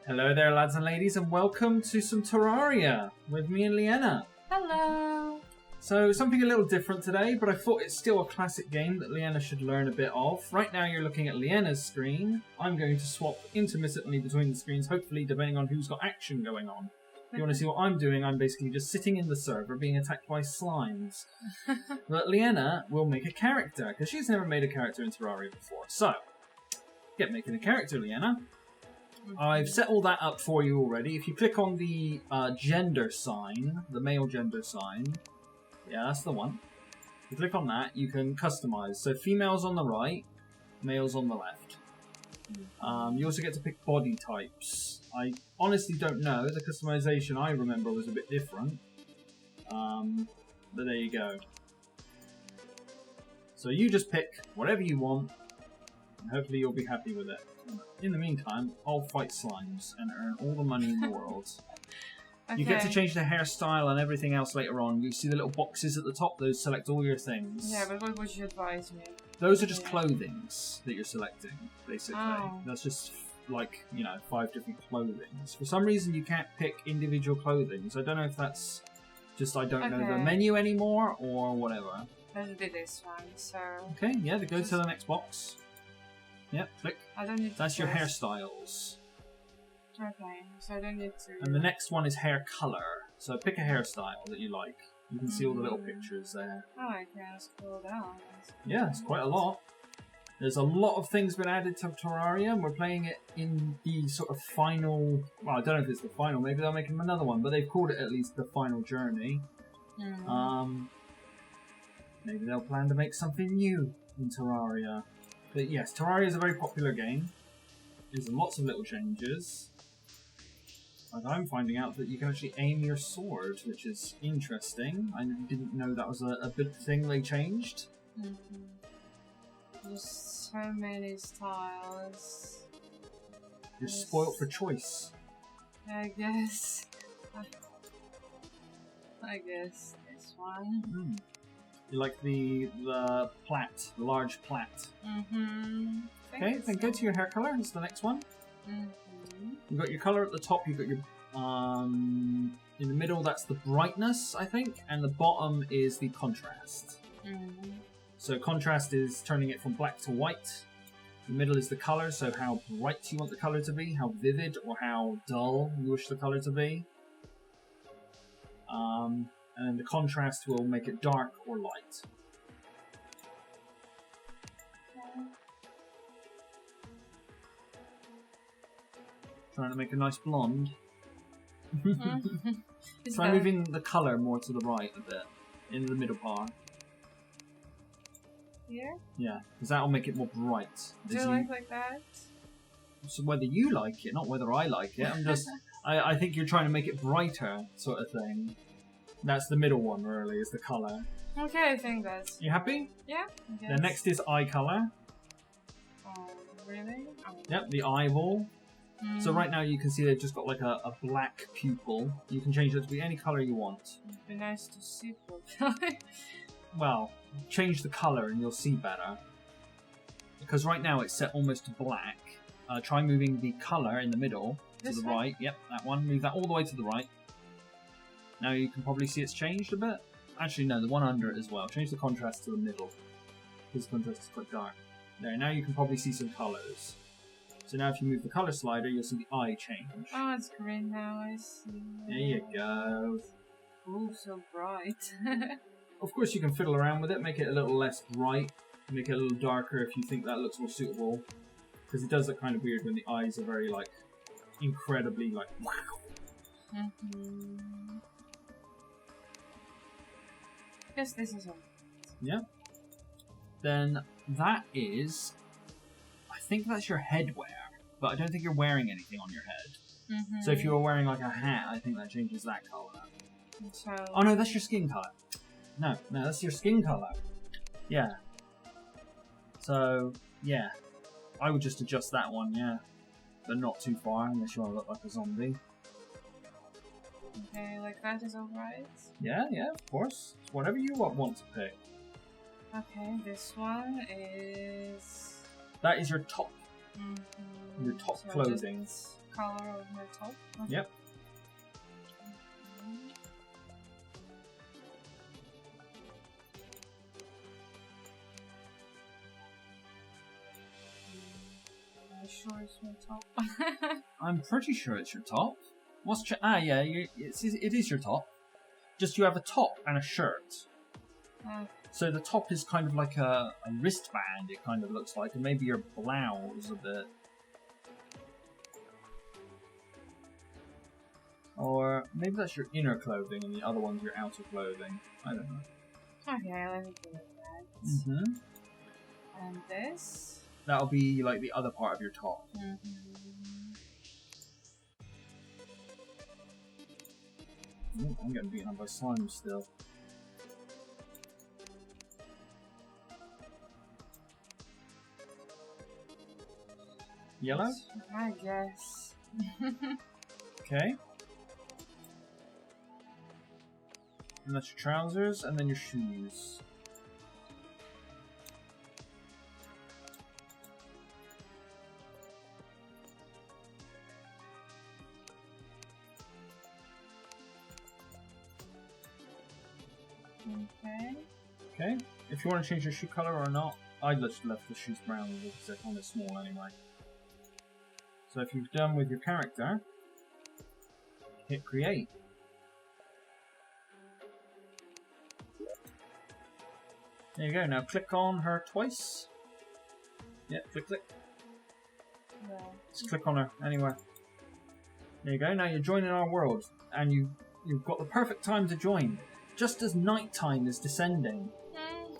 Hello there, lads and ladies, and welcome to some Terraria with me and Lena. Hello! So, something a little different today, but I thought it's still a classic game that Lena should learn a bit of. Right now you're looking at Lena's screen. I'm going to swap intermittently between the screens, hopefully depending on who's got action going on. If you want to see what I'm doing, I'm basically just sitting in the server being attacked by slimes. But Lena will make a character, because she's never made a character in Terraria before. So, get making a character, Lena. I've set all that up for you already. If you click on the gender sign, the male gender sign, yeah, that's the one. If you click on that, you can customize. So females on the right, males on the left. You also get to pick body types. I honestly don't know. The customization I remember was a bit different. But there you go. So you just pick whatever you want, and hopefully you'll be happy with it. In the meantime, I'll fight slimes and earn all the money in the world. Okay. You get to change the hairstyle and everything else later on. You see the little boxes at the top, those select all your things. Yeah, but what would you advise me? Those are just clothings that you're selecting, basically. Oh. That's just, like, 5 different clothings. For some reason, you can't pick individual clothings. I don't know if that's just I don't know the menu anymore or whatever. Let's do this one, so... Okay, yeah, go to the next box. Yep, click. I don't need to That's your hairstyles. Okay, so I don't need to... And the next one is hair color. So pick a hairstyle that you like. You can see all the little pictures there. Oh, I can scroll down. Yeah, it's quite a lot. There's a lot of things been added to Terraria, and we're playing it in the sort of final... Well, I don't know if it's the final. Maybe they'll make another one, but they've called it at least the final journey. Maybe they'll plan to make something new in Terraria. But yes, Terraria is a very popular game. There's lots of little changes. Like I'm finding out that you can actually aim your sword, which is interesting. I didn't know that was a big thing they changed. There's so many styles. You're spoilt for choice. I guess. I guess this one. You like the plait, the large plait. Okay, then go to your hair color. That's the next one. You've got your color at the top. You've got your in the middle. That's the brightness, I think, and the bottom is the contrast. So contrast is turning it from black to white. The middle is the color, so how bright you want the color to be, how vivid or how dull you wish the color to be. And the contrast will make it dark or light. Trying to make a nice blonde. Try moving the colour more to the right a bit, in the middle part. Here? Yeah, because that'll make it more bright. Do you like that? So whether you like it, not whether I like it. I'm just, I think you're trying to make it brighter, sort of thing. That's the middle one, really, is the colour. Okay, I think that's... You happy? Yeah. The next is eye colour. Really? Yep, the eyeball. So right now you can see they've just got like a black pupil. You can change it to be any colour you want. It'd be nice to see properly. Well, change the colour and you'll see better. Because right now it's set almost to black. Try moving the colour in the middle to the right. Yep, that one. Move that all the way to the right. Now you can probably see it's changed a bit. Actually, no, the one under it as well. Change the contrast to the middle. Because the contrast is quite dark. There, now you can probably see some colours. So now if you move the colour slider, you'll see the eye change. Oh, it's green now, I see. There you go. Oh, so bright. Of course you can fiddle around with it, make it a little less bright, make it a little darker if you think that looks more suitable. Because it does look kind of weird when the eyes are very, like, incredibly, like, wow. Guess this is all. Yeah. Then that is... I think that's your headwear, but I don't think you're wearing anything on your head. So if you were wearing like a hat, I think that changes that colour. So... Oh no, that's your skin colour. No, that's your skin colour. Yeah. So, yeah. I would just adjust that one, yeah. But not too far, unless you want to look like a zombie. Okay, like that is alright? Yeah, of course. It's whatever you want to pick. Okay, this one is... That is your top. Your top clothing color of my top. Yep. Are you sure it's my top? I'm pretty sure it's your top. What's yeah, it is your top. Just you have a top and a shirt. So the top is kind of like a wristband, it kind of looks like, and maybe your blouse a bit. Or maybe that's your inner clothing and the other one's your outer clothing. I don't know. Okay, let me do that. Mm-hmm. And this? That'll be like the other part of your top. Ooh, I'm getting beaten up by slime still. Yellow? I guess. Okay. And that's your trousers, and then your shoes. Okay. Okay. If you want to change your shoe color or not, I just left the shoes brown because they're kind of small anyway. So if you've done with your character, hit create. There you go. Now click on her twice. Yeah, click. Yeah. Just click on her anywhere. There you go. Now you're joining our world, and you've got the perfect time to join, just as nighttime is descending.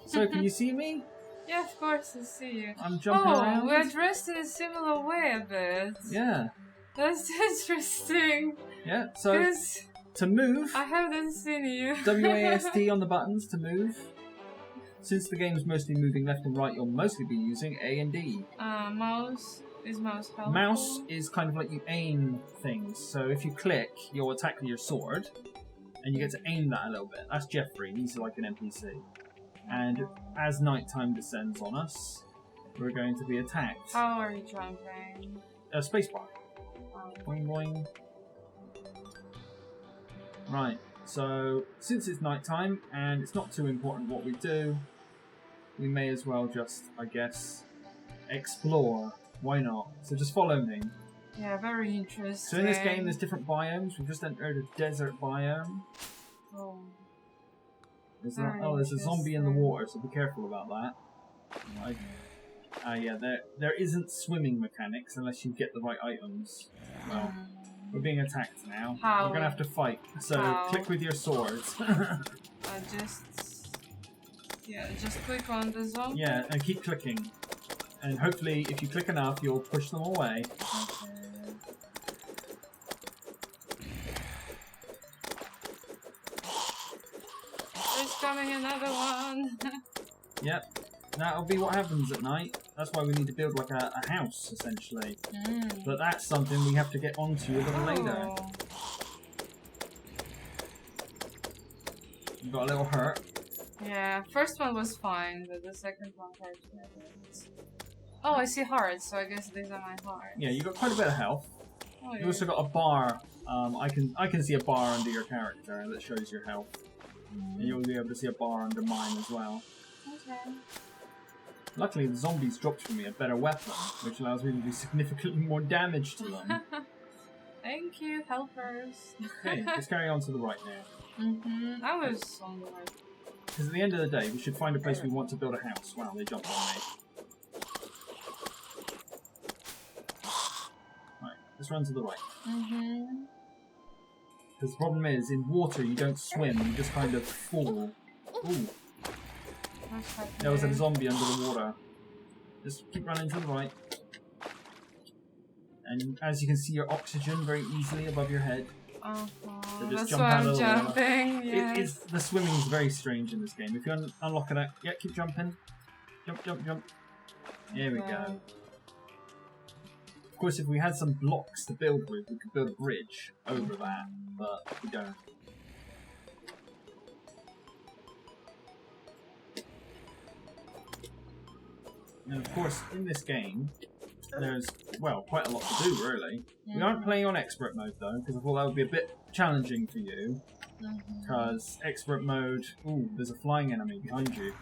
So can you see me? Yeah, of course I see you. I'm jumping around. We're dressed in a similar way a bit. Yeah. That's interesting. Yeah. So to move, I haven't seen you. WASD on the buttons to move. Since the game's mostly moving left and right, you'll mostly be using A and D. Mouse. Is mouse helpful? Mouse is kind of like you aim things. So if you click, you'll attack with your sword. And you get to aim that a little bit. That's Jeffrey. He's like an NPC. And as nighttime descends on us, we're going to be attacked. How are you jumping? Spacebar. Boing boing. Right. So since it's nighttime and it's not too important what we do, we may as well just, I guess, explore. Why not? So just follow me. Yeah, very interesting. So in this game, there's different biomes. We've just entered a desert biome. Oh. There's a zombie in the water, so be careful about that. Yeah, there isn't swimming mechanics unless you get the right items. Well, we're being attacked now. How? We're gonna have to fight. So click with your swords. Just click on the zombie. Yeah, and keep clicking. And hopefully, if you click enough, you'll push them away. Okay. There's coming another one. Yep. That'll be what happens at night. That's why we need to build like a house, essentially. But that's something we have to get onto a little later. You got a little hurt. Yeah, first one was fine, but the second one hurt me a bit. Oh, I see hearts, so I guess these are my hearts. Yeah, you got quite a bit of health. Oh, You also got a bar. I can see a bar under your character that shows your health. And you'll be able to see a bar under mine as well. Okay. Luckily, the zombies dropped for me a better weapon, which allows me to do significantly more damage to them. Thank you, helpers. Okay, let's carry on to the right now. I was on the right. Because at the end of the day, we should find a place we want to build a house. Wow, they jumped on me. Right, let's run to the right. Because the problem is, in water you don't swim, you just kind of fall. Ooh. There was a zombie under the water. Just keep running to the right. And as you can see your oxygen very easily above your head. So just That's jump why out I'm of the water. jumping, yes. The swimming is very strange in this game. If you unlock it, yeah, keep jumping. Jump, jump, jump. There we go. Of course, if we had some blocks to build with, we could build a bridge over that, but we don't. And of course, in this game, there's, well, quite a lot to do, really. We aren't playing on expert mode, though, because I thought that would be a bit challenging for you. Because expert mode... Ooh, there's a flying enemy behind you.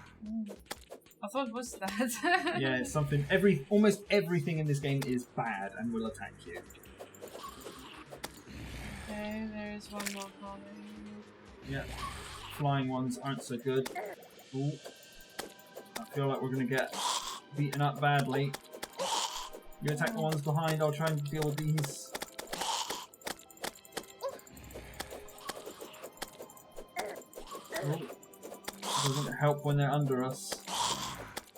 I thought, what's that? Yeah, it's something... Almost everything in this game is bad and will attack you. Okay, there's one more coming. Yeah. Flying ones aren't so good. Ooh. I feel like we're going to get beaten up badly. You attack the ones behind, I'll try and deal with these. Oh. Doesn't help when they're under us.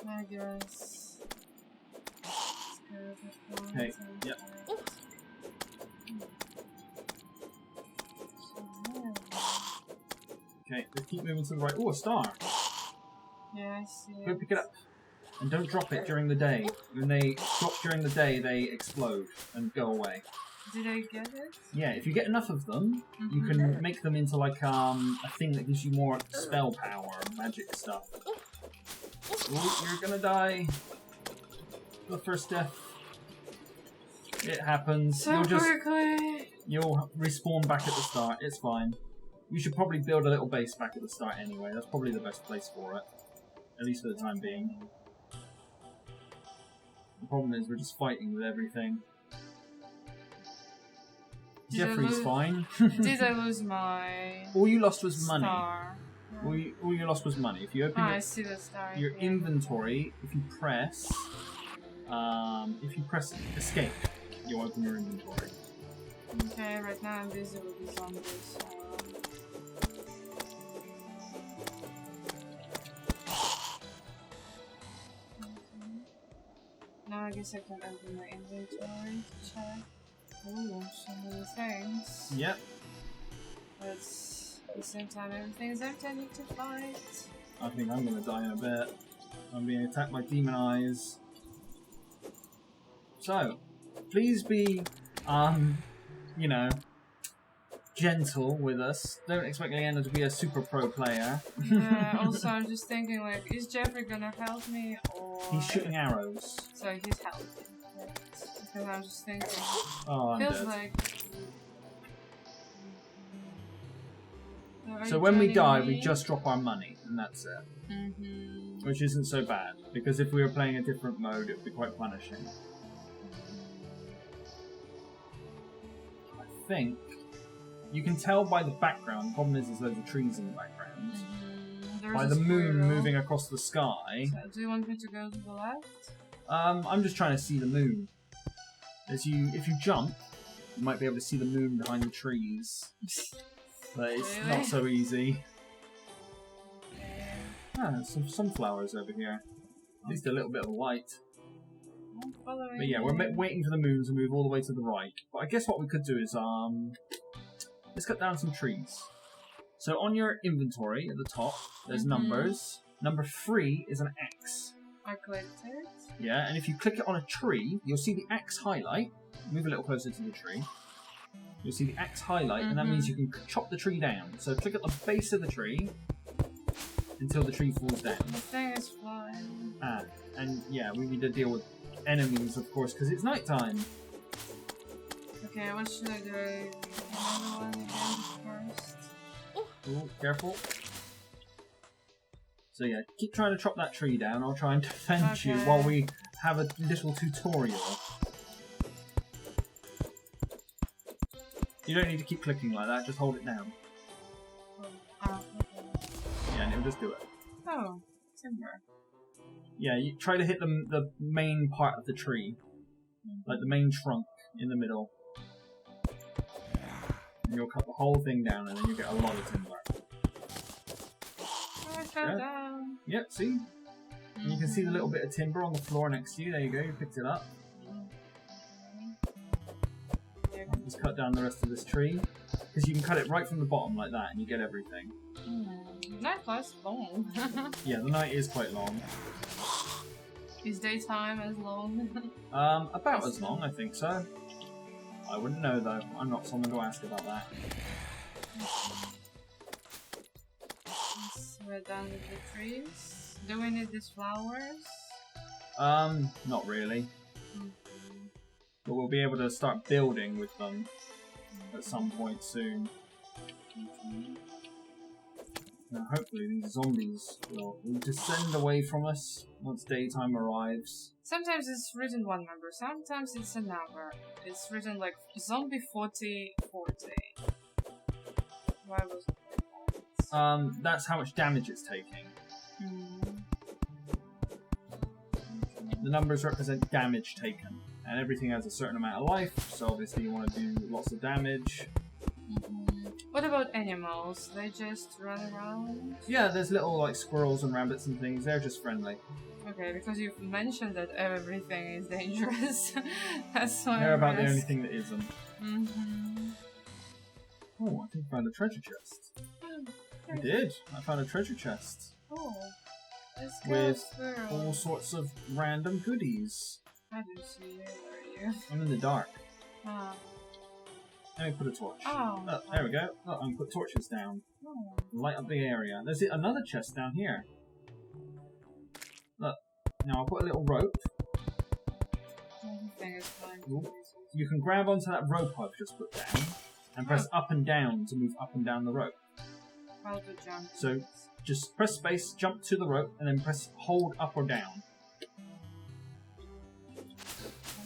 I guess. Okay, yep. Okay, let's keep moving to the right. Oh, a star! Yeah, I see Go pick it up. And don't drop it during the day. When they drop during the day, they explode and go away. Did I get it? Yeah, if you get enough of them, you can make them into like a thing that gives you more spell power and magic stuff. Oh, you're gonna die. The first death. It happens. So quickly. You'll respawn back at the start. It's fine. You should probably build a little base back at the start anyway. That's probably the best place for it. At least for the time being. The problem is we're just fighting with everything. Jeffrey's fine. Did I lose my All you lost was money. star? All you lost was money. If you open I see the star. your inventory, if you press escape, you'll open your inventory. Okay, right now I'm busy with the zombies. Now I guess I can open my inventory to check. Ooh, so many things. Yep. But at the same time, everything's empty. I need to fight. I think I'm gonna die in a bit. I'm being attacked by demon eyes. So, please be, you know, gentle with us. Don't expect Lena to be a super pro player. Also, I'm just thinking, like, is Jeffrey gonna help me, or... He's shooting arrows. So he's helping. Right? Because I'm just thinking... Oh, I'm feels dead. like... So when we die, we just drop our money, and that's it. Which isn't so bad, because if we were playing a different mode, it would be quite punishing. I think you can tell by the background. The problem is there's loads of trees in the background. By the moon moving across the sky. So, do you want me to go to the left? I'm just trying to see the moon. If you jump, you might be able to see the moon behind the trees. But it's not so easy. Ah, there's some sunflowers over here. At least a little bit of light. But yeah, we're waiting for the moon to move all the way to the right. But I guess what we could do is, let's cut down some trees. So on your inventory at the top, there's numbers. Number 3 is an axe. I clicked it. Yeah, and if you click it on a tree, you'll see the axe highlight. Move a little closer to the tree. You'll see the axe highlight, and that means you can chop the tree down. So click at the base of the tree until the tree falls down. The thing is flying. Ah, and yeah, we need to deal with enemies, of course, because it's nighttime. Okay, what should I do? Another one again first. Ooh, careful. So yeah, keep trying to chop that tree down. I'll try and defend you while we have a little tutorial. You don't need to keep clicking like that, just hold it down. Okay. Yeah, and it'll just do it. Oh, timber. Yeah, you try to hit the main part of the tree. Like the main trunk in the middle. And you'll cut the whole thing down and then you get a lot of timber. I fell down. Yep, see? And you can see the little bit of timber on the floor next to you. There you go, you picked it up. Just cut down the rest of this tree. Because you can cut it right from the bottom like that and you get everything. Night lasts long. Yeah, the night is quite long. Is daytime as long? About as long, I think so. I wouldn't know though. I'm not someone to ask about that. We're done with the trees. Do we need these flowers? Not really. But we'll be able to start building with them at some point soon. Now, hopefully these zombies will descend away from us once daytime arrives. Sometimes it's written one number, sometimes it's a number. It's written like zombie 4040. Why was it like that? That's how much damage it's taking. The numbers represent damage taken, and everything has a certain amount of life, so obviously you want to do lots of damage. What about animals? They just run around? Yeah, there's little like squirrels and rabbits and things, they're just friendly. Okay, because you've mentioned that everything is dangerous. That's why They're about the I'm only thing that isn't. Oh, I think I found a treasure chest. I did. I found a treasure chest. Oh, let's go with through. all sorts of random goodies. I don't see you. Where are you? I'm in the dark. Ah. Let me put a torch. Oh. There we go. Look, I can put torches down. Oh. Light up the area. There's another chest down here. Look. Now I'll put a little rope. Everything is fine. You can grab onto that rope I've just put down and press up and down to move up and down the rope. How to jump? So just press space, jump to the rope, and then press hold up or down.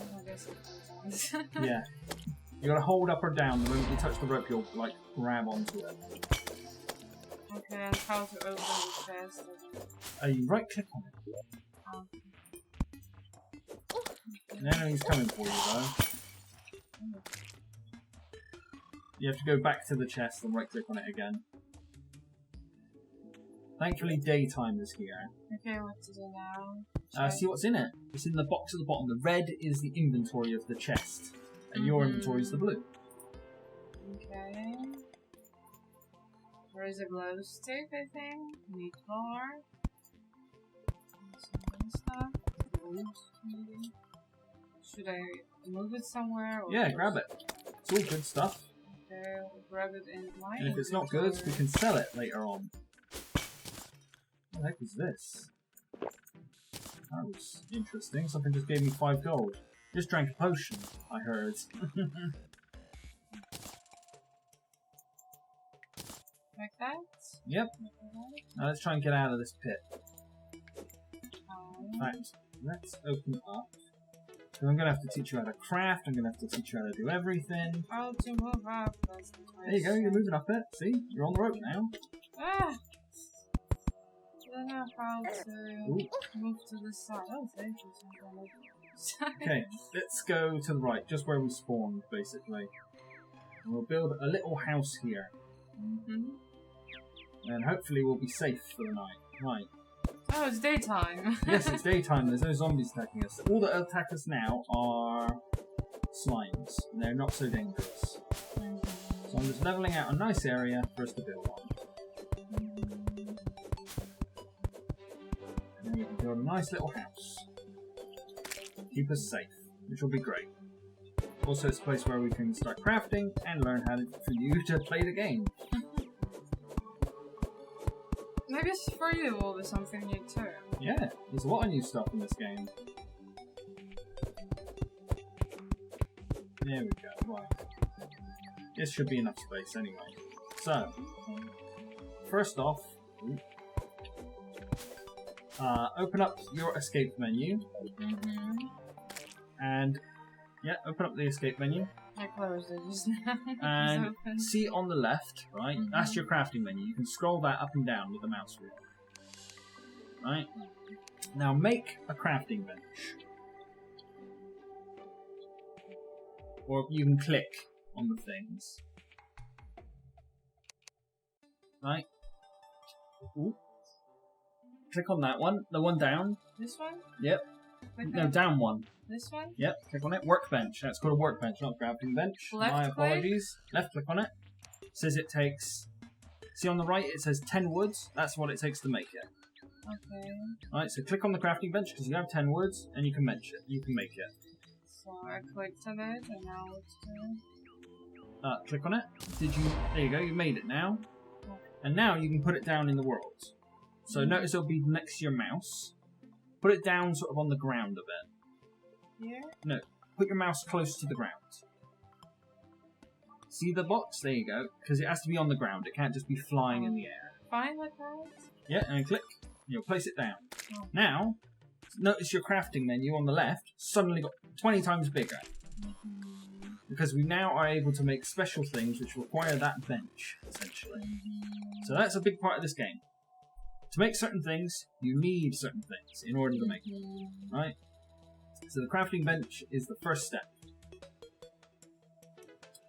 Oh, I guess it comes on. Yeah. You gotta hold up or down. The moment you touch the rope, you'll like grab onto it. Okay, and how to open the chest? You right click on it. Oh. An enemy's coming for you though. You have to go back to the chest and right click on it again. Thankfully daytime is here. Okay, what to do now? See what's in it. It's in the box at the bottom. The red is the inventory of the chest. And your inventory is the blue. Okay. There is a glow stick, I think. Meat bar. Some stuff. Wood, maybe. Should I move it somewhere? Or Yeah, grab it. It's all good stuff. Okay, I'll grab it in my And if it's not good, we can sell it later on. What the heck is this? That was interesting. Something just gave me 5 gold. Just drank a potion, I heard. Like that? Yep. Now let's try and get out of this pit. In fact, let's open up. So I'm going to have to teach you how to craft, I'm going to have to teach you how to do everything. How to move up. That's the There you go, you're moving up it. See? You're on the rope now. Ah! I don't know how to move to the side. Oh, thank you. Okay, let's go to the right, just where we spawned, basically. We'll build a little house here. And hopefully we'll be safe for the night. Right. Oh, it's daytime. Yes, it's daytime. There's no zombies attacking us. All that attack us now are slimes. They're not so dangerous. So I'm just leveling out a nice area for us to build on. And then we can build a nice little house. Keep us safe, which will be great. Also, it's a place where we can start crafting and learn how for you to play the game. Maybe it's for you will be something new too. Yeah, there's a lot of new stuff in this game. There we go. Right. This should be enough space anyway. So, first off, open up your escape menu. And, yeah, open up the escape menu. I closed it just now. And see on the left, right? That's your crafting menu. You can scroll that up and down with the mouse wheel. Right? Now make a crafting bench. Or you can click on the things. Right? Ooh. Click on that one. The one down. This one? Yep. Click No, on down one. this one? Yep, click on it. Workbench. That's called a workbench, not a crafting bench. Left My click? apologies. Left click on it. Says it takes... See on the right, it says 10 woods. That's what it takes to make it. Okay. Alright, so click on the crafting bench because you have 10 woods and you can make it. You can make it. So I clicked on it and now it's doing. Click on it. There you go, you made it now. And now you can put it down in the world. So notice it'll be next to your mouse. Put it down sort of on the ground a bit. Here? No, put your mouse close to the ground. See the box? There you go. Because it has to be on the ground. It can't just be flying in the air. Fine like that? Yeah, and click. You'll place it down. Oh. Now, notice your crafting menu on the left suddenly got 20 times bigger. Because we now are able to make special things which require that bench, essentially. So that's a big part of this game. To make certain things, you need certain things in order to make them, right? So the crafting bench is the first step.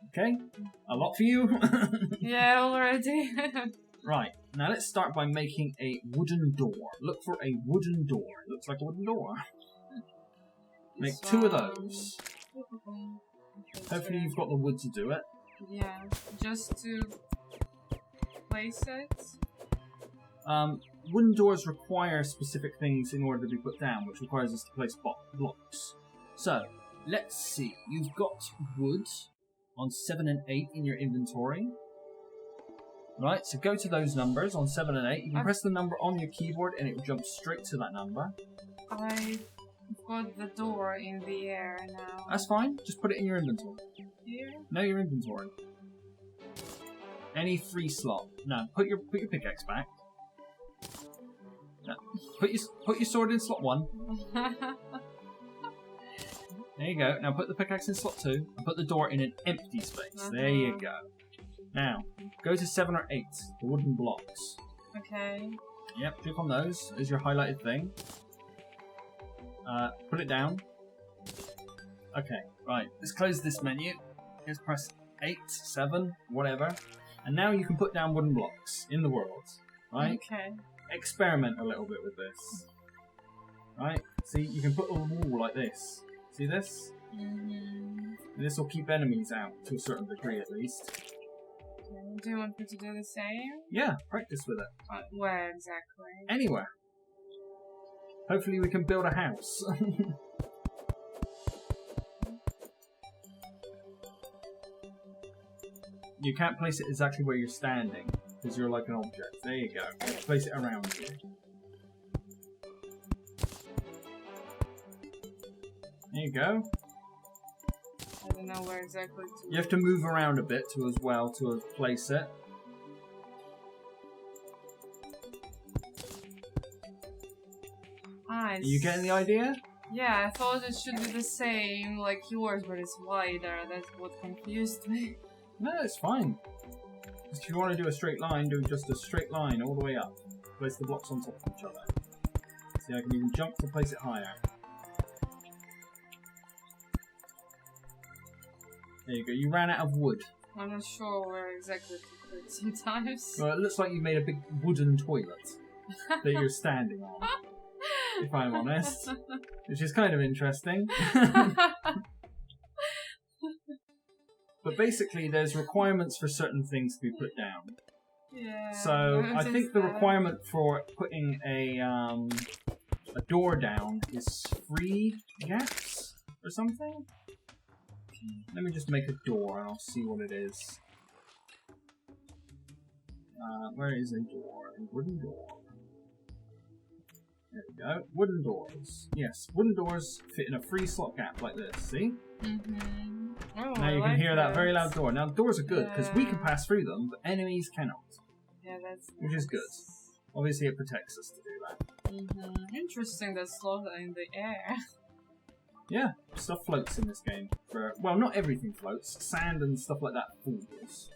Okay? A lot for you? Yeah, already. Right, now let's start by making a wooden door. Look for a wooden door. Looks like a wooden door. Make 2 of those. Hopefully you've got the wood to do it. Yeah, just to place it. Wooden doors require specific things in order to be put down, which requires us to place blocks. So, let's see. You've got wood on 7 and 8 in your inventory. Right, so go to those numbers on 7 and 8. You can press the number on your keyboard and it will jump straight to that number. I've got the door in the air now. That's fine. Just put it in your inventory. Here? No, your inventory. Any free slot. No, put your pickaxe back. No. Put your sword in slot 1. There you go. Now put the pickaxe in slot 2 and put the door in an empty space. There you go. Now, go to 7 or 8, the wooden blocks. Okay. Yep, click on those as your highlighted thing. Put it down. Okay, right. Let's close this menu. Let's press 8, 7, whatever. And now you can put down wooden blocks in the world. Right? Okay. Experiment a little bit with this. Right? See, you can put a wall like this. See this? This will keep enemies out to a certain degree at least. Do you want me to do the same? Yeah, practice with it. Where exactly? Anywhere. Hopefully we can build a house. You can't place it exactly where you're standing, because you're like an object. There you go. Place it around you. There you go. I don't know where exactly to... You have to move around a bit to place it. Nice. Are you getting the idea? Yeah, I thought it should be the same like yours, but it's wider. That's what confused me. No, it's fine. If you want to do a straight line, do just a straight line all the way up. Place the blocks on top of each other. See, I can even jump to place it higher. There you go. You ran out of wood. I'm not sure where exactly to put it sometimes. Well, it looks like you made a big wooden toilet that you're standing on, if I'm honest. Which is kind of interesting. But basically, there's requirements for certain things to be put down. Yeah. So, I think the requirement for putting a door down is 3 gaps or something? Let me just make a door and I'll see what it is. Where is a door? A wooden door. There we go. Wooden doors. Yes, wooden doors fit in a 3 slot gap like this, see? Oh, now you can hear that very loud door. Now, doors are good because we can pass through them, but enemies cannot. Yeah, that's nice. Which is good. Obviously, it protects us to do that. Interesting that slot in the air. Yeah, stuff floats in this game. Well, not everything floats. Sand and stuff like that falls.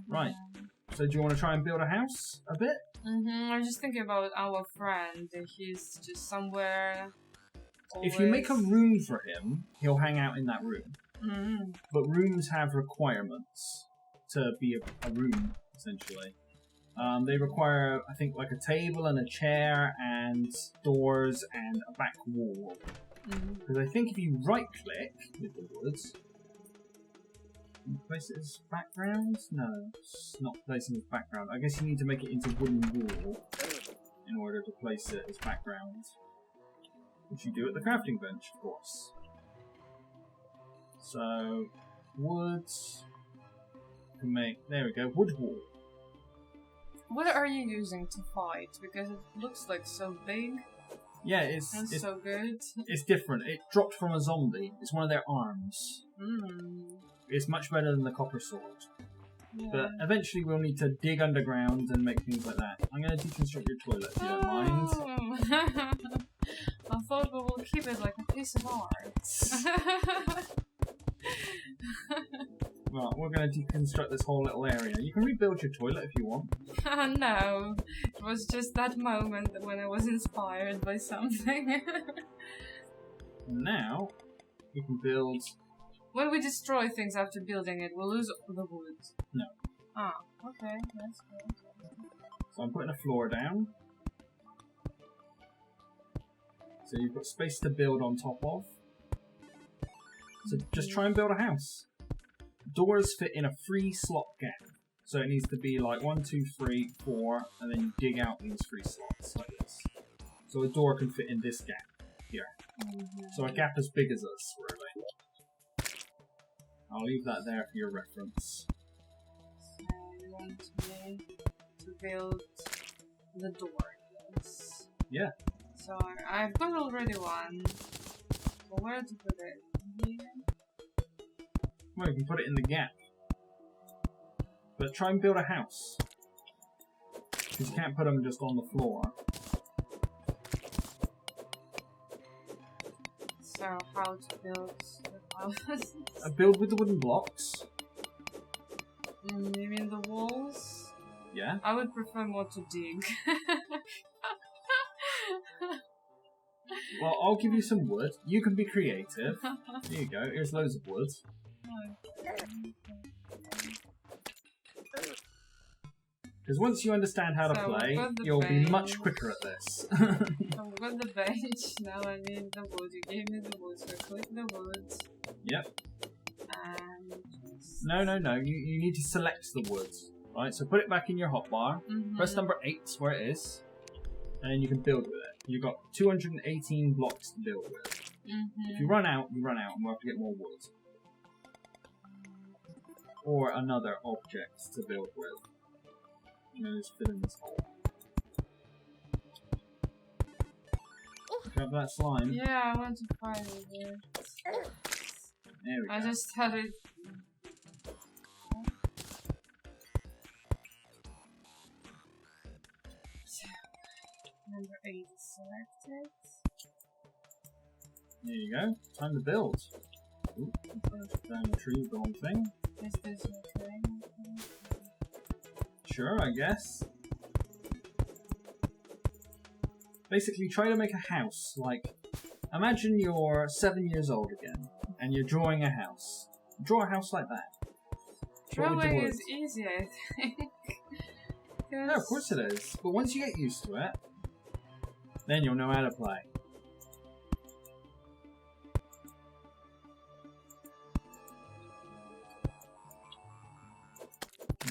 Right. So do you want to try and build a house a bit? I was just thinking about our friend. He's just somewhere... Always... If you make a room for him, he'll hang out in that room. But rooms have requirements to be a room, essentially. They require, I think, like a table and a chair and doors and a back wall. Because I think if you right-click with the woods, can you place it as background? No, it's not placing it as background. I guess you need to make it into wooden wall in order to place it as background. Which you do at the crafting bench, of course. So, woods. You can make, there we go, wood wall. What are you using to fight? Because it looks like so big. Yeah, That's so good. it's different. It dropped from a zombie. It's one of their arms. It's much better than the copper sword. Yeah. But eventually we'll need to dig underground and make things like that. I'm going to deconstruct your toilet if you don't mind. I thought we will keep it like a piece of art. Well, we're going to deconstruct this whole little area. You can rebuild your toilet if you want. No, it was just that moment when I was inspired by something. And now, we can build... When we destroy things after building it, we'll lose the wood. No. Ah, okay, that's good. So I'm putting a floor down. So you've got space to build on top of. So just try and build a house. Doors fit in a 3-slot gap. So it needs to be like 1, 2, 3, 4, and then you dig out these 3 slots like this. So a door can fit in this gap here. So a gap as big as us, really. I'll leave that there for your reference. So you want me to build the door, yes. Yeah. So I've got already one. So where to put it? Here? Well, you can put it in the gap. But try and build a house. Because you can't put them just on the floor. So how to build the house? Build with the wooden blocks. You mean the walls? Yeah. I would prefer more to dig. Well, I'll give you some wood. You can be creative. There you go. Here's loads of wood. Because once you understand how to play, you'll be much quicker at this. So we've got the bench, now I need the wood. You gave me the wood, so I click the wood. Yep. And just... No. You need to select the wood. Right, so put it back in your hotbar. Press number 8 where it is. And then you can build with it. You've got 218 blocks to build with. If you run out, and we'll have to get more wood. Or another object to build with. Just fit in this hole. Grab that slime. Yeah, I want to find it. There we go. I just had it. Number 8 selected. There you go. Time to build. Oop, down the tree with the wrong thing. Is this okay? Sure, I guess. Basically, try to make a house. Like, imagine you're 7 years old again, and you're drawing a house. Draw a house like that. Drawing is easy, I think. No, of course it is. But once you get used to it, then you'll know how to play.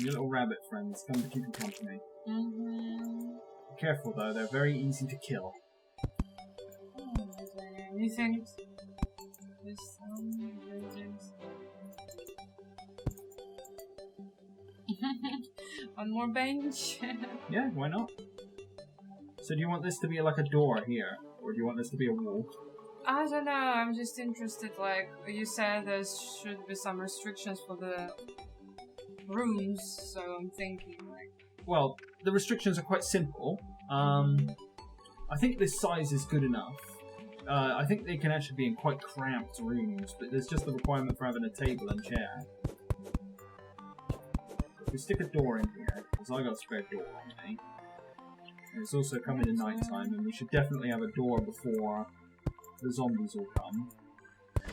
Your little rabbit friends come to keep you company. Be careful though, they're very easy to kill. Anything? One more bench? Yeah, why not? So do you want this to be like a door here? Or do you want this to be a wall? I don't know, I'm just interested, like, you said there should be some restrictions for the rooms, so I'm thinking, like... Well, the restrictions are quite simple. I think this size is good enough. I think they can actually be in quite cramped rooms, but there's just the requirement for having a table and chair. If we stick a door in here, because I got a spare door on me. And it's also coming in night time, and we should definitely have a door before the zombies will come.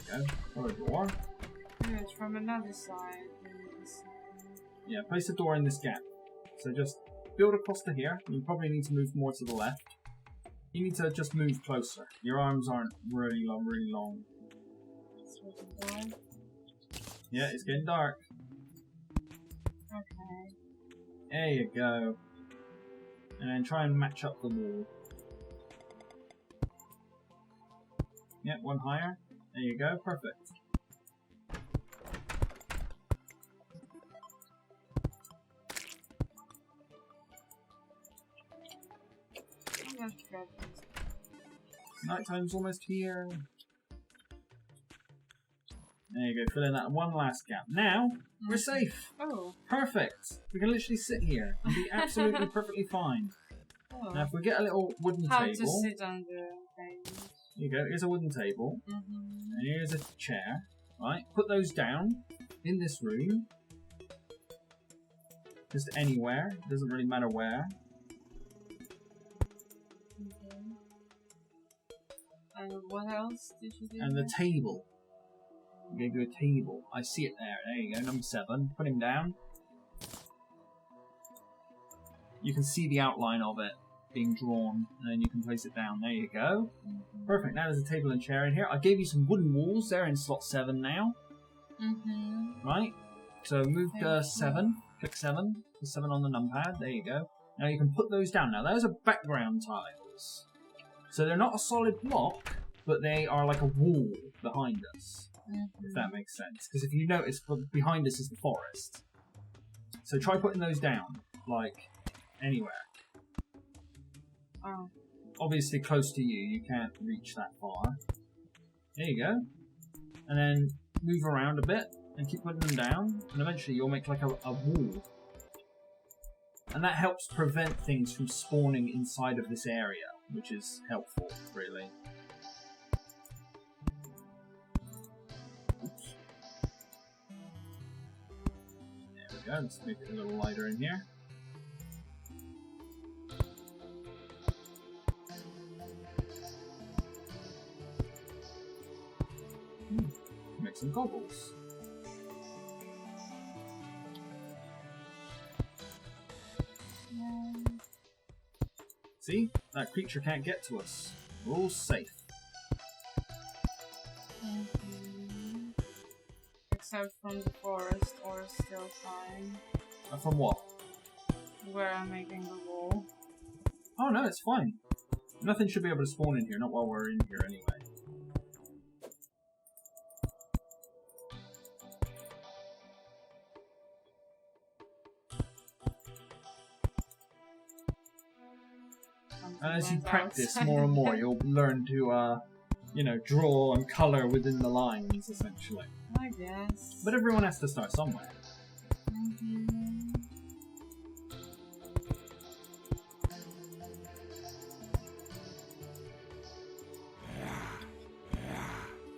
There you go. Or a door. Yeah, it's from another side. Yeah, place a door in this gap. So just build across to here. You probably need to move more to the left. You need to just move closer. Your arms aren't really long. Yeah, it's getting dark. Okay. There you go. And then try and match up the wall. Yep, one higher. There you go, perfect. Nighttime's almost here. There you go, fill in that one last gap. Now, we're safe. Oh. Perfect. We can literally sit here and be absolutely perfectly fine. Oh. Now, if we get a little wooden How table. to sit on the thing. Here you go, here's a wooden table. Mm-hmm. And here's a chair. Right, put those down in this room. Just anywhere. Doesn't really matter where. Okay. And what else did you do? And the table. I'm going to do a table. I see it there. There you go, number 7. Put him down. You can see the outline of it being drawn, and then you can place it down. There you go. Mm-hmm. Perfect. Now there's a table and chair in here. I gave you some wooden walls. They're in slot 7 now. Mm-hmm. Right. So move 7. Click 7. Put 7 on the numpad. There you go. Now you can put those down. Now those are background tiles. So they're not a solid block, but they are like a wall behind us. Mm-hmm. If that makes sense. Because if you notice, behind us is the forest. So try putting those down, like, anywhere. Oh. Obviously close to you, you can't reach that far. There you go. And then move around a bit, and keep putting them down, and eventually you'll make like a wall. And that helps prevent things from spawning inside of this area, which is helpful, really. Go. Let's make it a little lighter in here. Make some goggles. See? That creature can't get to us. We're all safe. Mm-hmm. Except from the forest, or still fine. From what? Where I'm making the wall. Oh no, it's fine. Nothing should be able to spawn in here, not while we're in here anyway. And as you practice more and more, you'll learn to, draw and colour within the lines, essentially. I guess. But everyone has to start somewhere. Mm-hmm.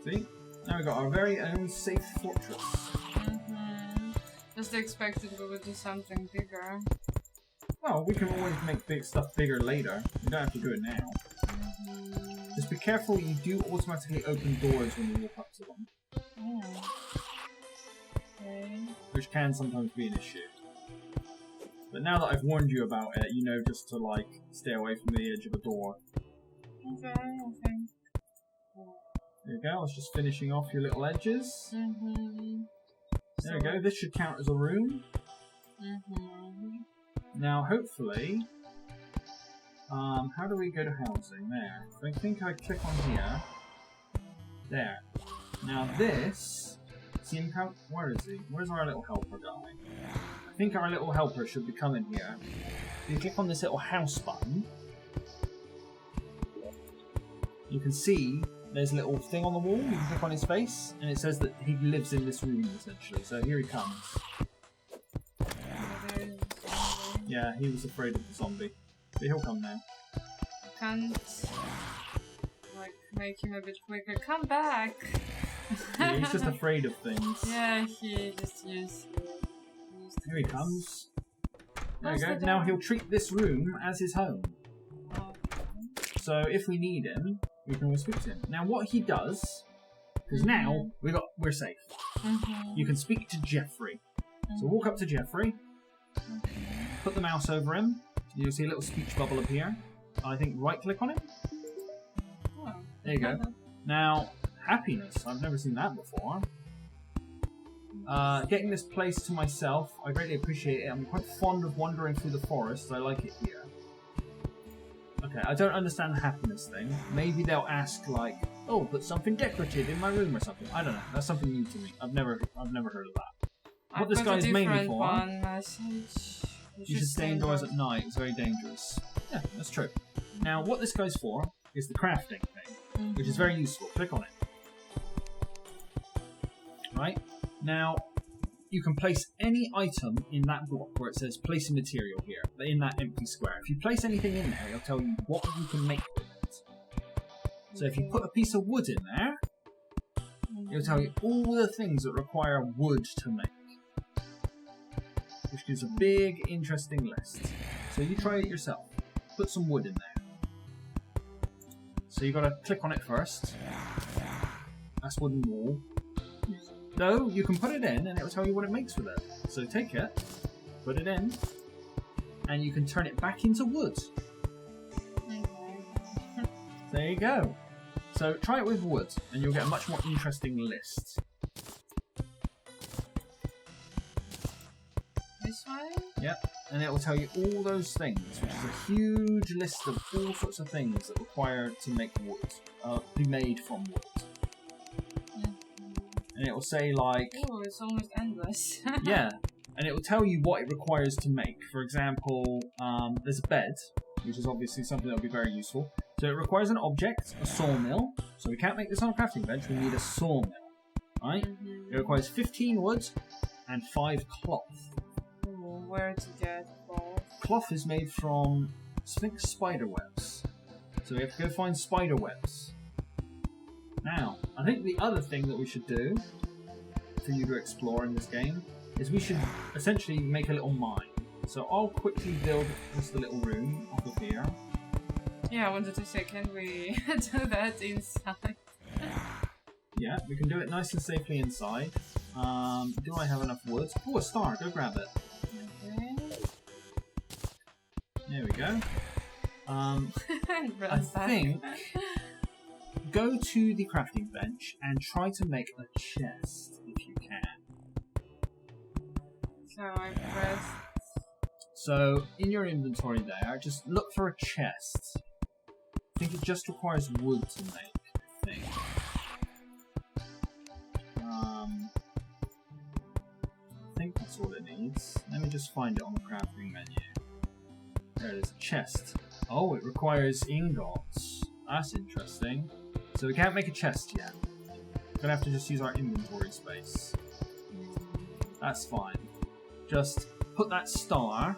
See? Now we've got our very own safe fortress. Mm-hmm. Just expected we would do something bigger. Well, we can always make big stuff bigger later. We don't have to do it now. Mm-hmm. Just be careful, you do automatically open doors when you walk up to them. Oh. Okay. Which can sometimes be an issue. But now that I've warned you about it, you know just to, like, stay away from the edge of a door. Okay, okay. There you go, I was just finishing off your little edges. Mm-hmm. There we go, this should count as a room. Mm-hmm. Now, hopefully... how do we go to housing? There. So I think I click on here. There. Now this... See him count? Where is he? Where's our little helper guy? I think our little helper should be coming here. If you click on this little house button, you can see there's a little thing on the wall. You can click on his face, and it says that he lives in this room, essentially. So here he comes. Yeah, he was afraid of the zombie. But he'll come now. I can't, like, make him a bit quicker. Come back! Yeah, he's just afraid of things. Yeah, he just used Here he comes. There Where's you go. the Now door? he'll treat this room as his home. Oh. So if we need him, we can always speak to him. Now what he does, because now we're safe. Mm-hmm. You can speak to Jeffrey. So walk up to Jeffrey, put the mouse over him. You'll see a little speech bubble appear. I think right click on him. Oh. There you go. Now happiness. I've never seen that before. Getting this place to myself, I greatly appreciate it. I'm quite fond of wandering through the forest. I like it here. Okay, I don't understand the happiness thing. Maybe they'll ask like, "Oh, put something decorative in my room or something." I don't know. That's something new to me. I've never heard of that. What this guy's mainly for? One message. You should stay indoors at night. It's very dangerous. Yeah, that's true. Now, what this guy's for is the crafting thing, which is very useful. Click on it. Right? Now, you can place any item in that block where it says place a material here, in that empty square. If you place anything in there, it'll tell you what you can make with it. So if you put a piece of wood in there, it'll tell you all the things that require wood to make. Which gives a big, interesting list. So you try it yourself. Put some wood in there. So you've got to click on it first. That's wooden wall. No, you can put it in and it will tell you what it makes with it. So take it, put it in, and you can turn it back into wood. There you go. So try it with wood and you'll get a much more interesting list. This one? Yep, and it will tell you all those things, which is a huge list of all sorts of things that require to make wood, be made from wood. And it will say like... Oh, it's almost endless. Yeah, and it will tell you what it requires to make. For example, there's a bed, which is obviously something that will be very useful. So it requires an object, a sawmill. So we can't make this on a crafting bench, we need a sawmill. Right? It requires 15 wood and 5 cloth. Ooh, where to get cloth? Cloth is made from, I think, spider webs. So we have to go find spider webs. Now, I think the other thing that we should do for you to explore in this game is we should essentially make a little mine. So I'll quickly build just a little room off of here. Yeah, I wanted to say, can we do that inside? Yeah, we can do it nice and safely inside. Do I have enough wood? Oh, a star, go grab it. Okay. There we go. I Runs back. think... Go to the crafting bench and try to make a chest if you can. So I press... So, in your inventory there, just look for a chest. I think it just requires wood to make, I think. I think that's all it needs. Let me just find it on the crafting menu. There it is, a chest. Oh, it requires ingots. That's interesting. So we can't make a chest yet. We're gonna have to just use our inventory space. That's fine. Just put that star.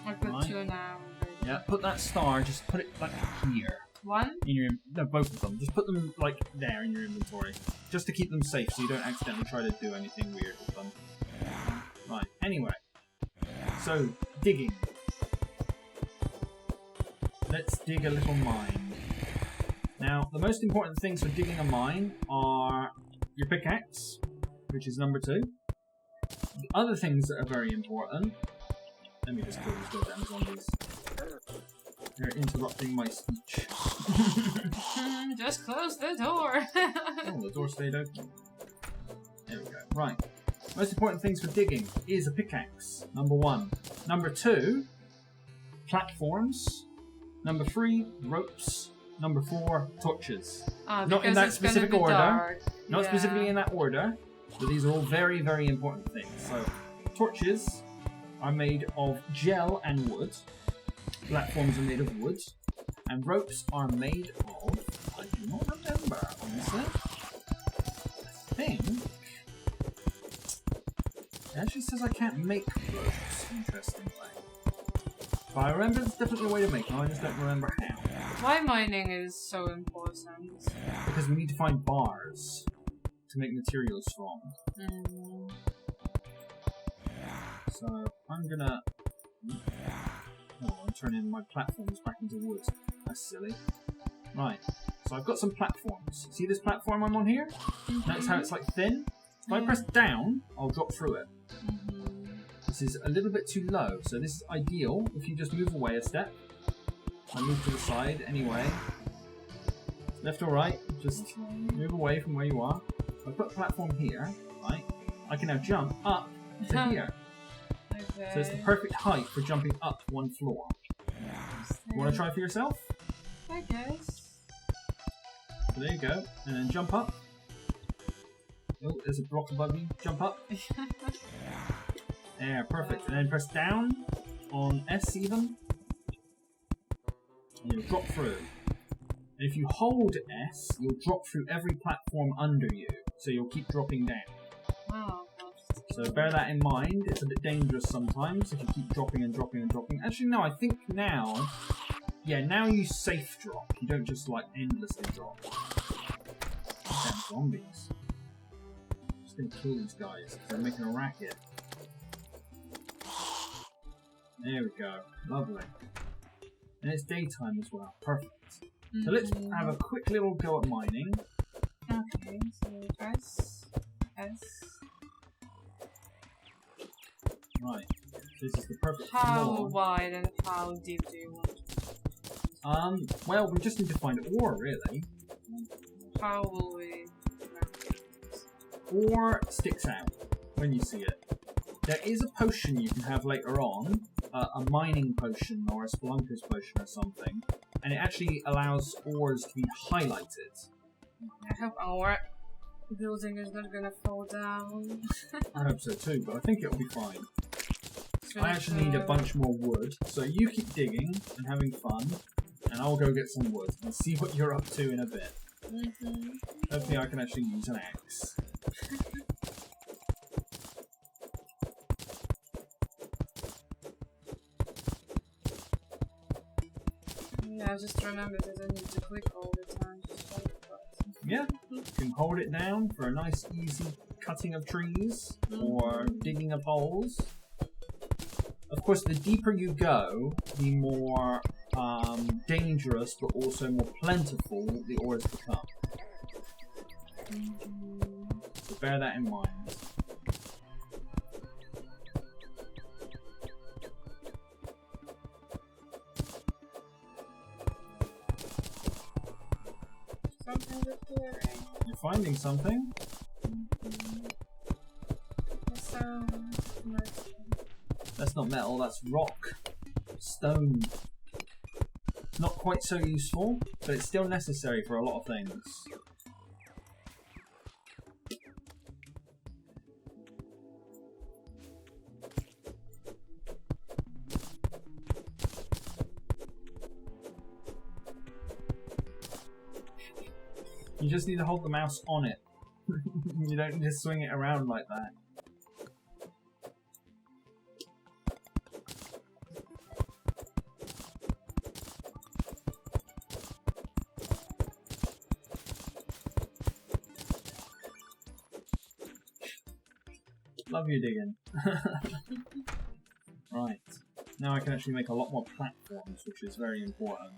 I put 2 now. Yeah, put that star, just put it like here. One? In your, no, both of them. Just put them like there in your inventory. Just to keep them safe so you don't accidentally try to do anything weird with them. Right, anyway. So, digging. Let's dig a little mine. Now, the most important things for digging a mine are your pickaxe, which is number 2. The other things that are very important... Let me just kill these goddamn zombies. They're interrupting my speech. Just close the door! Oh, the door stayed open. There we go. Right. Most important things for digging is a pickaxe, number 1. Number 2, platforms. Number 3, ropes. Number 4, torches. Not in that specific order. Dark. Not specifically in that order, but these are all very, very important things. So, torches are made of gel and wood. Platforms are made of wood. And ropes are made of... I do not remember, honestly. I think... It actually says I can't make ropes, interestingly. But I remember there's definitely a way to make them, I just don't remember how. Why mining is so important? Because we need to find bars to make materials from. So I'm gonna... Oh, I'm turning my platforms back into wood. That's silly. Right, so I've got some platforms. See this platform I'm on here? Notice how it's like thin? If I press down, I'll drop through it. This is a little bit too low, so this is ideal if you just move away a step. I move to the side anyway. Left or right, just move away from where you are. If I put a platform here, right, I can now jump up to here. Okay. So it's the perfect height for jumping up 1 floor. You want to try for yourself? I guess. So there you go, and then jump up. Oh, there's a block above you. Jump up. There, perfect. And then press down on S even. And you'll drop through. If you hold S, you'll drop through every platform under you, so you'll keep dropping down. Oh, So bear that in mind. It's a bit dangerous sometimes if you keep dropping and dropping and dropping. Actually, no, I think now... Yeah, now you safe drop. You don't just, like, endlessly drop. Damn zombies. Just gonna kill these guys, because they're making a racket. There we go. Lovely. And it's daytime as well. Perfect. So let's have a quick little go at mining. Okay, so S. Right. This is the perfect How floor. wide and how deep do you want? Well, we just need to find ore, really. How will we... Ore sticks out when you see it. There is a potion you can have later on, a mining potion or a spelunker's potion or something, and it actually allows ores to be highlighted. I hope our building is not gonna fall down. I hope so too, but I think it'll be fine. I actually need a bunch more wood, so you keep digging and having fun, and I'll go get some wood and see what you're up to in a bit. Hopefully I can actually use an axe. Yeah, I just remembered that I need to click all the time. Yeah, you can hold it down for a nice easy cutting of trees or digging of holes. Of course, the deeper you go, the more dangerous but also more plentiful the ores become. So bear that in mind. Something's appearing. You're finding something? That's not metal, that's rock. Stone. Not quite so useful, but it's still necessary for a lot of things. You just need to hold the mouse on it. You don't need to swing it around like that. Love you digging. Right. Now I can actually make a lot more platforms, which is very important.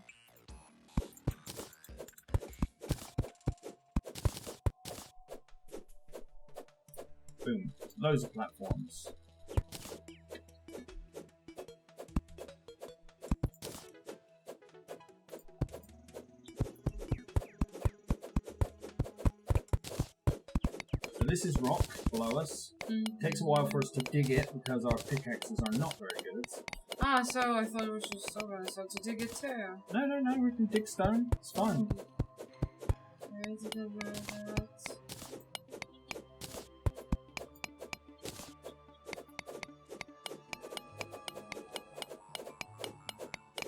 Boom. Loads of platforms. So this is rock below us. It takes a while for us to dig it because our pickaxes are not very good. Ah, so I thought it was just stone, so to dig it too. No, we can dig stone. It's fine.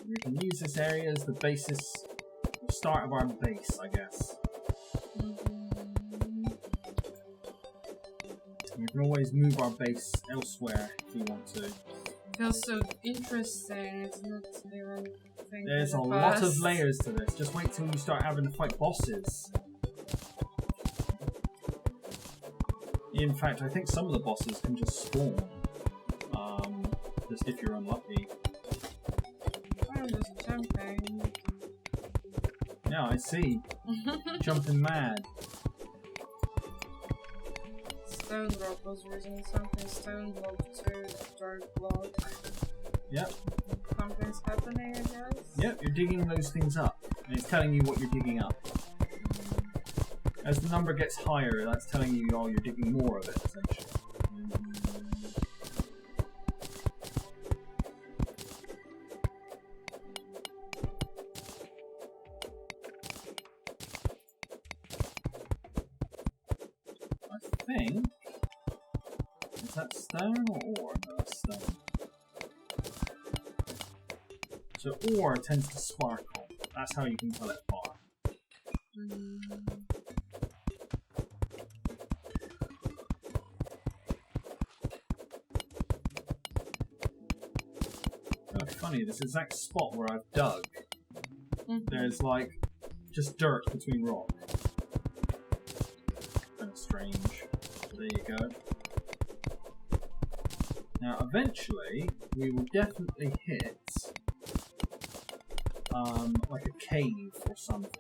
We can use this area as the basis, the start of our base, I guess. We can always move our base elsewhere if we want to. Feels so interesting. It's not even thinking. There's a lot of layers to this. Just wait till you start having to fight bosses. In fact, I think some of the bosses can just spawn. Just if you're unlucky. I'm just jumping. Yeah, I see. Jumping mad. Stone block was using something. Stone block to dirt block. Yep. Something's happening, I guess. Yep, you're digging those things up. And it's telling you what you're digging up. As the number gets higher, that's telling you, oh, you're digging more of it, essentially. I think... Is that stone or ore? No, that's stone. So ore tends to sparkle. That's how you can tell it far. Kind of funny, this exact spot where I've dug, there's like just dirt between rocks. Kind of strange. There you go. Now, eventually, we will definitely hit like a cave or something.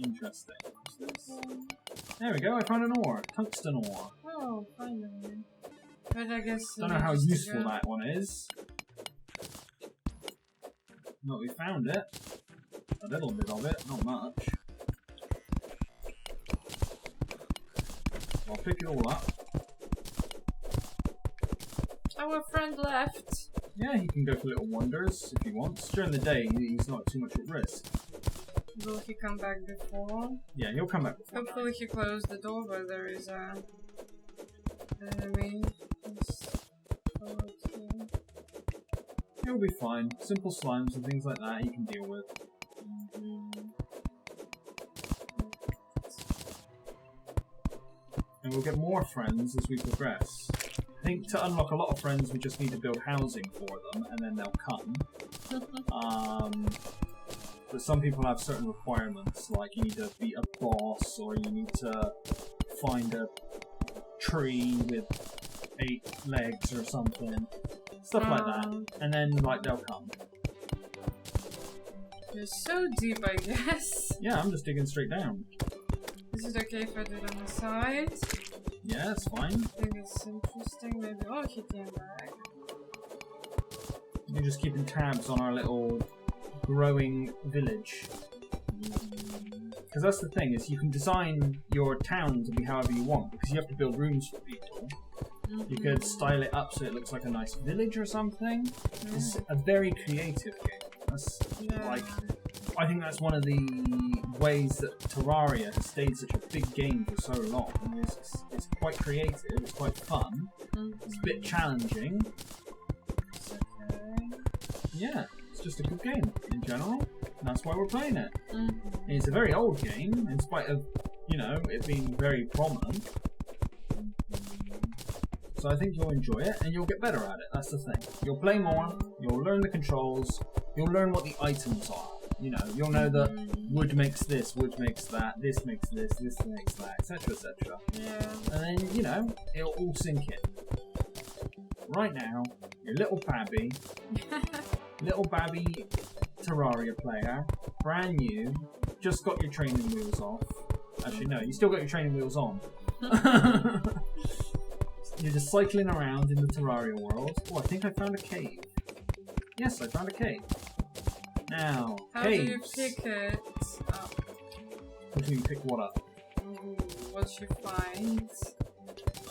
Interesting. What's this? There we go, I found an ore. Tungsten ore. Oh, finally. But I guess... Don't know how useful that one is. But we found it. A little bit of it, not much. I'll pick it all up. Our friend left. Yeah, he can go for little wanders if he wants. During the day, he's not too much at risk. Will he come back before? Yeah, he'll come back before. Hopefully he closed the door, but there is a enemy. He'll be fine. Simple slimes and things like that he can deal with. And we'll get more friends as we progress. I think to unlock a lot of friends we just need to build housing for them and then they'll come. But some people have certain requirements, like you need to beat a boss or you need to find a tree with 8 legs or something. Stuff like that. And then like they'll come. You're so deep, I guess. Yeah, I'm just digging straight down. Is it okay if I do it on the side? Yeah, it's fine. I think it's interesting. Maybe. Oh, he came back. You're just keeping tabs on our little growing village. Because that's the thing, is you can design your town to be however you want, because you have to build rooms for people. You could style it up so it looks like a nice village or something. It's a very creative game. That's like, I think that's one of the ways that Terraria has stayed such a big game for so long. It's quite creative, it's quite fun, it's a bit challenging. It's okay. Yeah, it's just a good game in general. And that's why we're playing it. It's a very old game, in spite of, you know, it being very prominent. So I think you'll enjoy it, and you'll get better at it, that's the thing. You'll play more, you'll learn the controls, you'll learn what the items are. You know, you'll know that wood makes this, wood makes that, this makes this makes that, etc, etc. Yeah. And then, you know, it'll all sink in. Right now, your little Babby, Terraria player, brand new, just got your training wheels off. Actually, no, you still got your training wheels on. You're just cycling around in the Terraria world. Oh, I think I found a cave. Yes, I found a cave. Now, how caves. do you pick it up? What do you pick what up? What you find?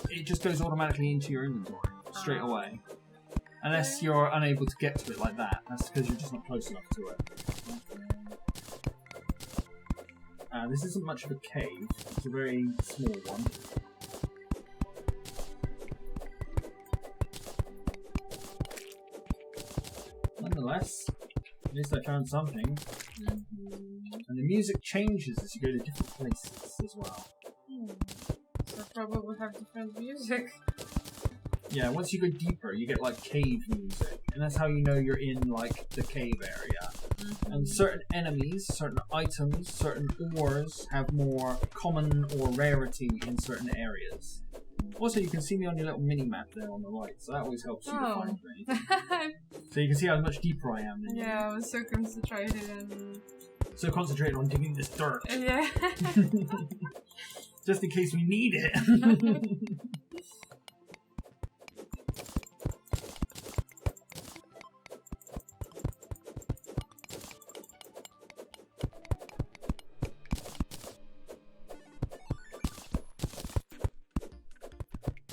It just goes automatically into your inventory straight away. Unless you're unable to get to it like that. That's because you're just not close enough to it. This isn't much of a cave. It's a very small one. Nonetheless, at least I found something. And the music changes as you go to different places as well. So probably have different music. Yeah, once you go deeper, you get like cave music, and that's how you know you're in like the cave area. And certain enemies, certain items, certain ores have more common or rarity in certain areas. Also, you can see me on your little mini-map there on the right, so that always helps you to find me. So you can see how much deeper I am than you. Yeah, I was so concentrated and... So concentrated on digging this dirt. Yeah. Just in case we need it.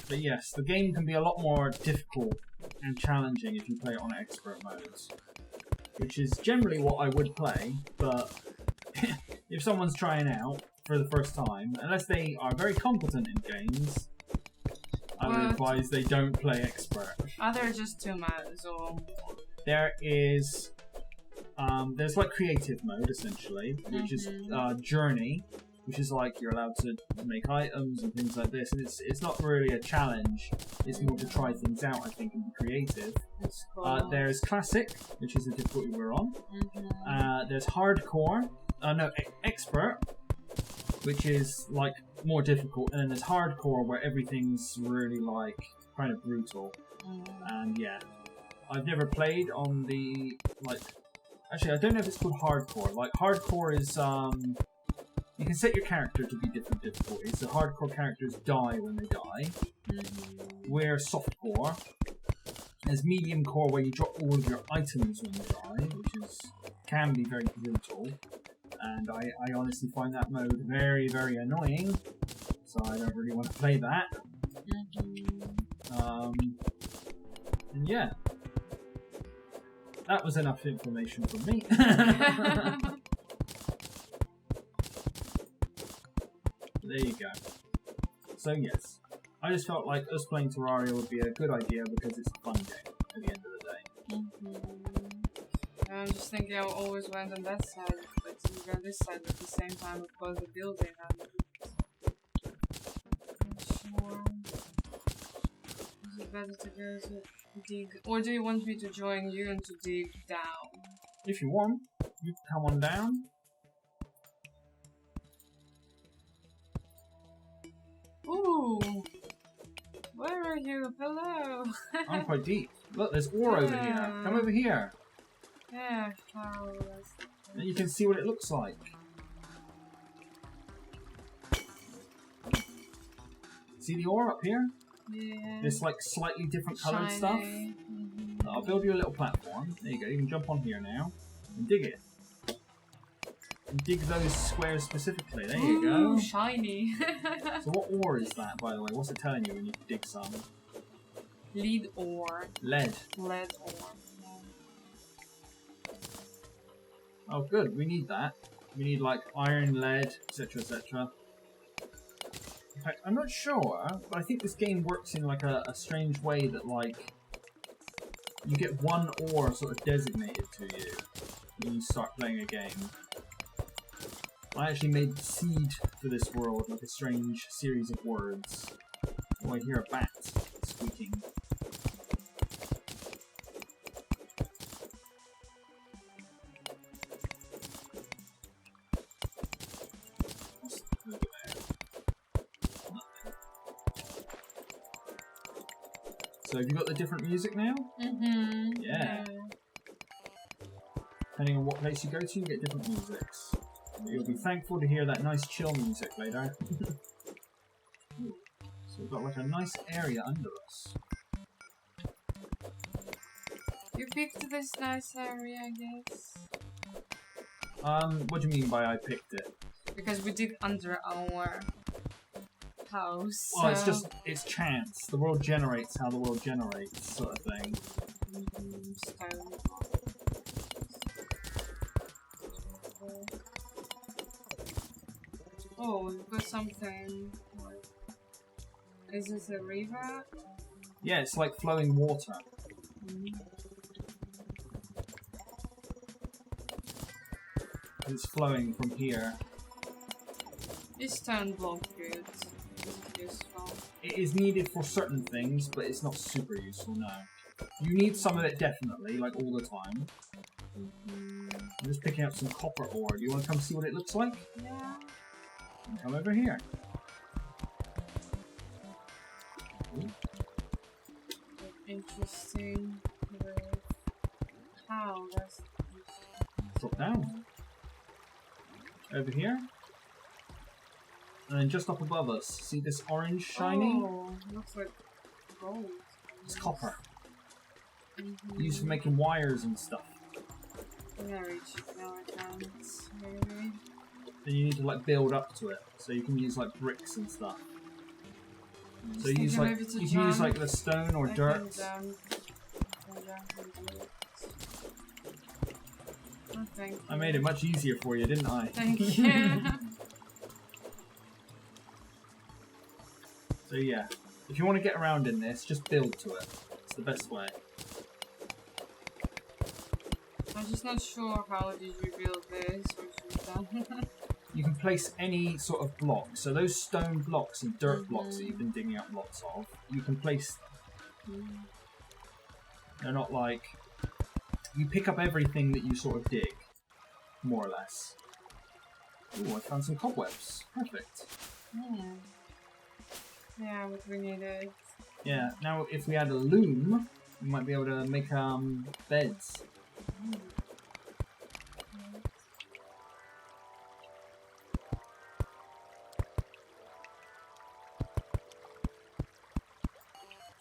But yes, the game can be a lot more difficult and challenging if you play it on expert modes, which is generally what I would play, but if someone's trying out for the first time, unless they are very competent in games, I would advise they don't play expert. Are there just 2 modes, or...? There is, there's like creative mode essentially, which is journey, which is like you're allowed to make items and things like this, and it's not really a challenge. It's more to try things out, I think, and be creative. That's cool. There's classic, which is the difficulty we're on. There's hardcore, expert, which is like more difficult, and then there's hardcore where everything's really like kind of brutal. And yeah, I've never played on the like. Actually, I don't know if it's called hardcore. Like hardcore is you can set your character to be different difficulties. So hardcore characters die when they die. Where softcore. There's medium core where you drop all of your items when you die, which can be very brutal. And I honestly find that mode very, very annoying. So I don't really want to play that. And yeah. That was enough information for me. There you go. So yes, I just felt like us playing Terraria would be a good idea because it's a fun game at the end of the day. I'm just thinking I always went on that side, but you go this side at the same time with both the building and sure. Is it better to go to dig, or do you want me to join you and to dig down? If you want, you can come on down. Ooh! Where are you? Hello! I'm quite deep. Look, there's ore over here. Come over here. Yeah, how And you can see what it looks like. See the ore up here? Yeah. This like slightly different coloured stuff. I'll build you a little platform. There you go. You can jump on here now and dig it. And dig those squares specifically. There you go. Shiny. So what ore is that, by the way? What's it telling you when you dig some? Lead ore. Lead. Lead ore. Oh, good. We need that. We need like iron, lead, etc., etc. In fact, I'm not sure, but I think this game works in like a strange way that like you get one ore sort of designated to you when you start playing a game. I actually made seed for this world, like a strange series of words. Oh, I hear a bat squeaking. So have you got the different music now? Yeah. Depending on what place you go to, you get different musics. You'll be thankful to hear that nice chill music later. So we've got like a nice area under us. You picked this nice area, I guess. What do you mean by I picked it? Because we dig under our house. Well, it's chance. The world generates how the world generates, sort of thing. Stone. Oh, we've got something. Is this a river? Yeah, it's like flowing water. It's flowing from here. Is stone block good? Is it useful? It is needed for certain things, but it's not super useful, no. You need some of it definitely, like all the time. I'm just picking up some copper ore. Do you want to come see what it looks like? Yeah. Come over here. Ooh. Interesting. How? That's Drop down. Over here. And then just up above us, see this orange shiny? Oh, looks like gold. It's copper. Used for making wires and stuff. Can I reach it now? I can't. Maybe. Then you need to like build up to it, so you can use like bricks and stuff. So you use like you can use like the stone or dirt. Oh, thank you. I made it much easier for you, didn't I? Thank you. So yeah, if you want to get around in this, just build to it. It's the best way. I'm just not sure how did you build this, what you've done. you can place any sort of block. So those stone blocks and dirt blocks that you've been digging up lots of, you can place them. They're not like... You pick up everything that you sort of dig, more or less. Ooh, I found some cobwebs. Perfect. Yeah, but we need it. Yeah, now if we had a loom, we might be able to make beds.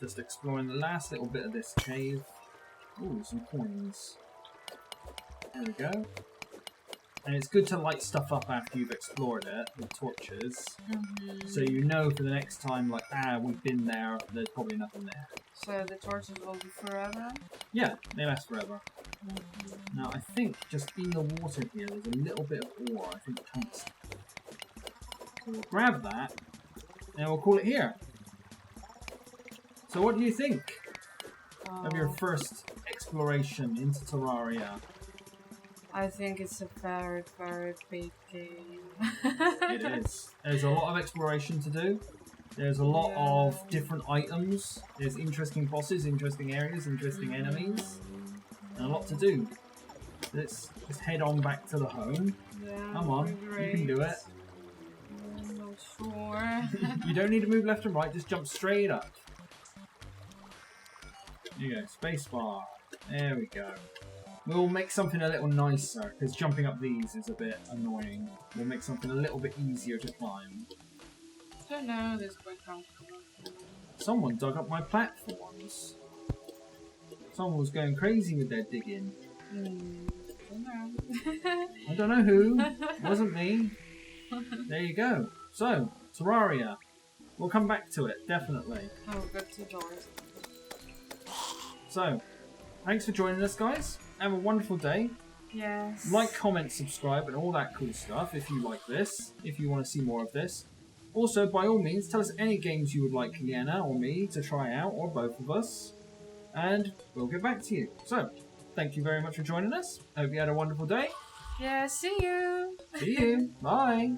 Just exploring the last little bit of this cave. Ooh, some coins. There we go. And it's good to light stuff up after you've explored it with torches. So you know for the next time, like, we've been there, there's probably nothing there. So the torches will be forever? Yeah, they last forever. Now I think just in the water here there's a little bit of ore, I think tungsten. So we'll grab that, and we'll call it here. So what do you think of your first exploration into Terraria? I think it's a very, very big game. It is. There's a lot of exploration to do. There's a lot of different items. There's interesting bosses, interesting areas, interesting enemies. And a lot to do. Let's head on back to the home. Yeah, come on, you can do it. I'm not sure. You don't need to move left and right, just jump straight up. There you go, spacebar. There we go. We'll make something a little nicer, because jumping up these is a bit annoying. We'll make something a little bit easier to climb. I don't know, this is quite comfortable. Someone dug up my platforms. Someone was going crazy with their digging. Don't know. I don't know who. It wasn't me. There you go. So, Terraria. We'll come back to it, definitely. Oh, good to doors. So, thanks for joining us, guys. Have a wonderful day. Yes. Like, comment, subscribe, and all that cool stuff if you like this, if you want to see more of this. Also, by all means, tell us any games you would like Lena or me to try out, or both of us, and we'll get back to you. So, thank you very much for joining us. Hope you had a wonderful day. Yeah, see you. See you. Bye.